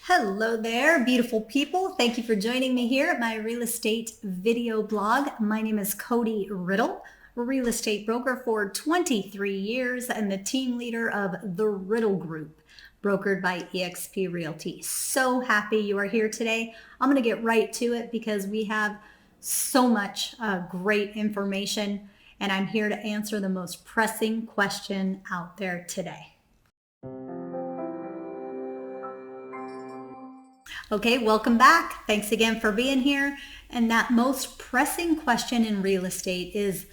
Hello there, beautiful people. Thank you for joining me here at my real estate video blog. My name is Kodi Riddle, real estate broker for 23 years and the team leader of the Riddle Group, brokered by eXp Realty. So happy you are here today. I'm going to get right to it because we have so much great information, and I'm here to answer the most pressing question out there today. Okay, welcome back. Thanks again for being here. And that most pressing question in real estate is,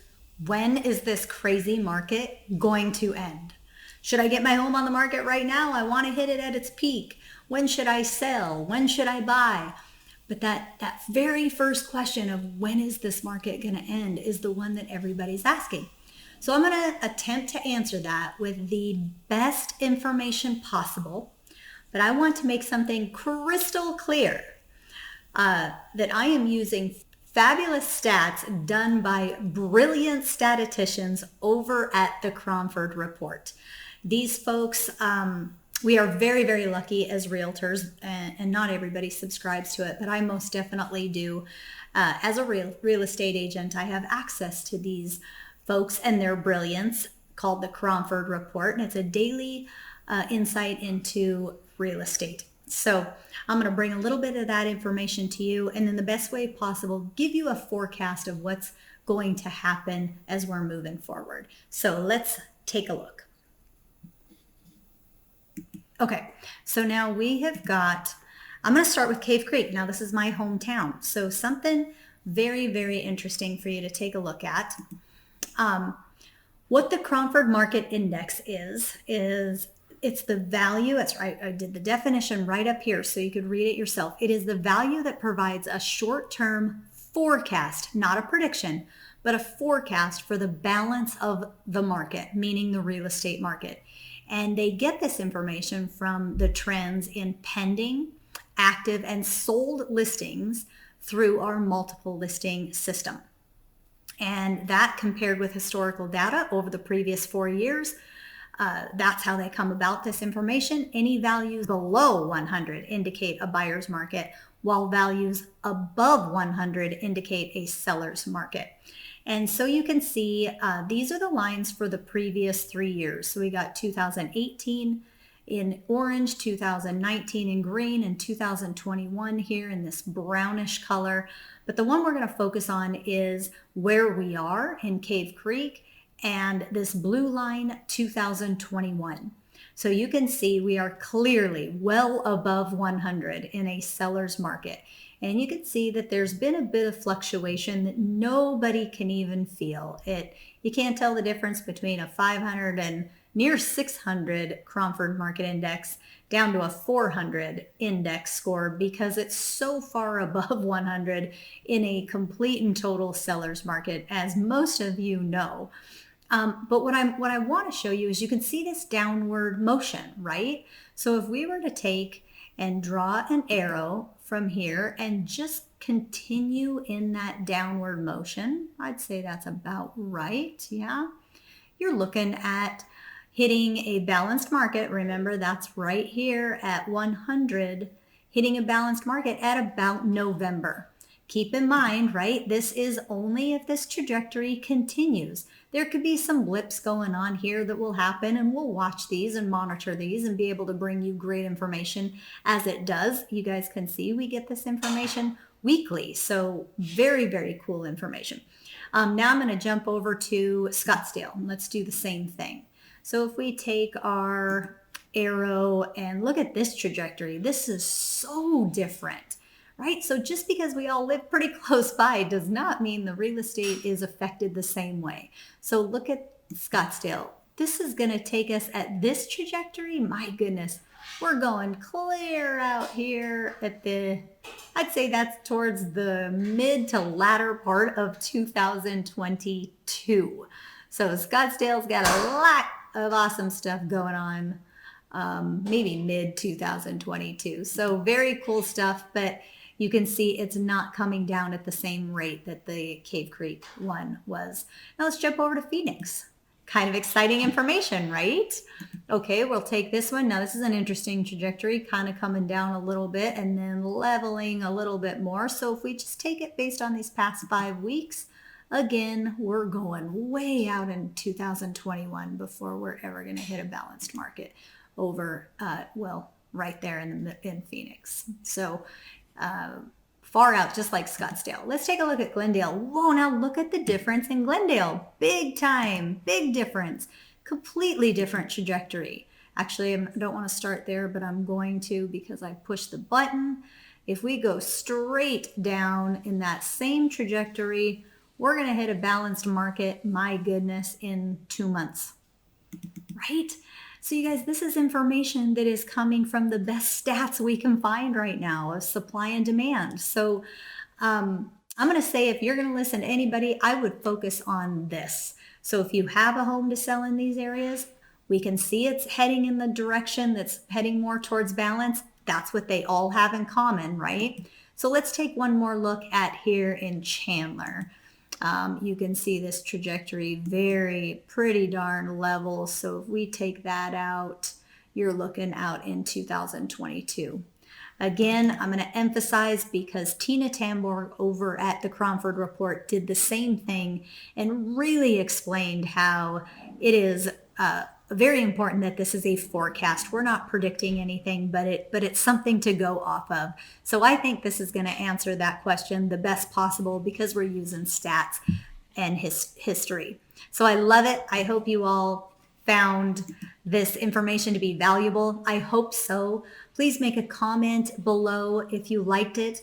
when is this crazy market going to end? Should I get my home on the market right now? I want to hit it at its peak. When should I sell? When should I buy? But that very first question of when is this market going to end is the one that everybody's asking. So I'm going to attempt to answer that with the best information possible. But I want to make something crystal clear that I am using fabulous stats done by brilliant statisticians over at the Cromford Report. These folks, we are very, very lucky as realtors, and not everybody subscribes to it, but I most definitely do. As a real estate agent, I have access to these folks and their brilliance, called the Cromford Report, and it's a daily insight into real estate. So I'm going to bring a little bit of that information to you, and in the best way possible, give you a forecast of what's going to happen as we're moving forward. So let's take a look. Okay, so now we have got, I'm going to start with Cave Creek. Now this is my hometown. So something very, very interesting for you to take a look at. What the Cromford Market Index is it's the value, that's right, I did the definition right up here so you could read it yourself. It is the value that provides a short-term forecast, not a prediction, but a forecast for the balance of the market, meaning the real estate market. And they get this information from the trends in pending, active, and sold listings through our multiple listing system. And that compared with historical data over the previous 4 years, that's how they come about this information. Any values below 100 indicate a buyer's market, while values above 100 indicate a seller's market. And so you can see these are the lines for the previous 3 years. So we got 2018 in orange, 2019 in green, and 2021 here in this brownish color. But the one we're going to focus on is where we are in Cave Creek, and this blue line, 2021. So you can see we are clearly well above 100 in a seller's market. And you can see that there's been a bit of fluctuation that nobody can even feel. You can't tell the difference between a 500 and near 600 Cromford Market Index down to a 400 index score because it's so far above 100 in a complete and total seller's market, as most of you know. But what I want to show you is you can see this downward motion, right? So if we were to take and draw an arrow from here and just continue in that downward motion, I'd say that's about right. Yeah. You're looking at hitting a balanced market. Remember, that's right here at 100, hitting a balanced market at about November. Keep in mind, right, this is only if this trajectory continues. There could be some blips going on here that will happen, and we'll watch these and monitor these and be able to bring you great information as it does. You guys can see we get this information weekly, so very, very cool information. Now I'm going to jump over to Scottsdale. Let's do the same thing. So if we take our arrow and look at this trajectory, this is so different. Right? So just because we all live pretty close by does not mean the real estate is affected the same way. So look at Scottsdale. This is going to take us at this trajectory. My goodness, we're going clear out here at I'd say that's towards the mid to latter part of 2022. So Scottsdale's got a lot of awesome stuff going on, maybe mid 2022. So very cool stuff, but you can see it's not coming down at the same rate that the Cave Creek one was. Now let's jump over to Phoenix. Kind of exciting information, right? Okay, we'll take this one. Now, this is an interesting trajectory, kind of coming down a little bit and then leveling a little bit more. So if we just take it based on these past 5 weeks, again, we're going way out in 2021 before we're ever going to hit a balanced market over, right there in Phoenix. So far out, just like Scottsdale. Let's take a look at Glendale. Whoa, now look at the difference in Glendale. Big time, big difference. Completely different trajectory. Actually, I don't want to start there, but I'm going to because I pushed the button. If we go straight down in that same trajectory, we're going to hit a balanced market, my goodness, in 2 months, right? So you guys, this is information that is coming from the best stats we can find right now of supply and demand. So I'm going to say if you're going to listen to anybody, I would focus on this. So if you have a home to sell in these areas, we can see it's heading in the direction that's heading more towards balance. That's what they all have in common, right? So let's take one more look at here in Chandler. You can see this trajectory pretty darn level. So if we take that out, you're looking out in 2022. Again, I'm going to emphasize because Tina Tamborg over at the Cromford Report did the same thing and really explained how it is very important that this is a forecast. We're not predicting anything, but it's something to go off of. So I think this is going to answer that question the best possible because we're using stats and history. So I love it. I hope you all found this information to be valuable. I hope so. Please make a comment below if you liked it.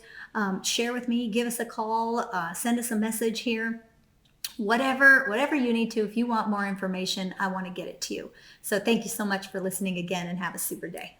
Share with me, give us a call, send us a message here. Whatever you need to. If you want more information, I want to get it to you. So thank you so much for listening again and have a super day.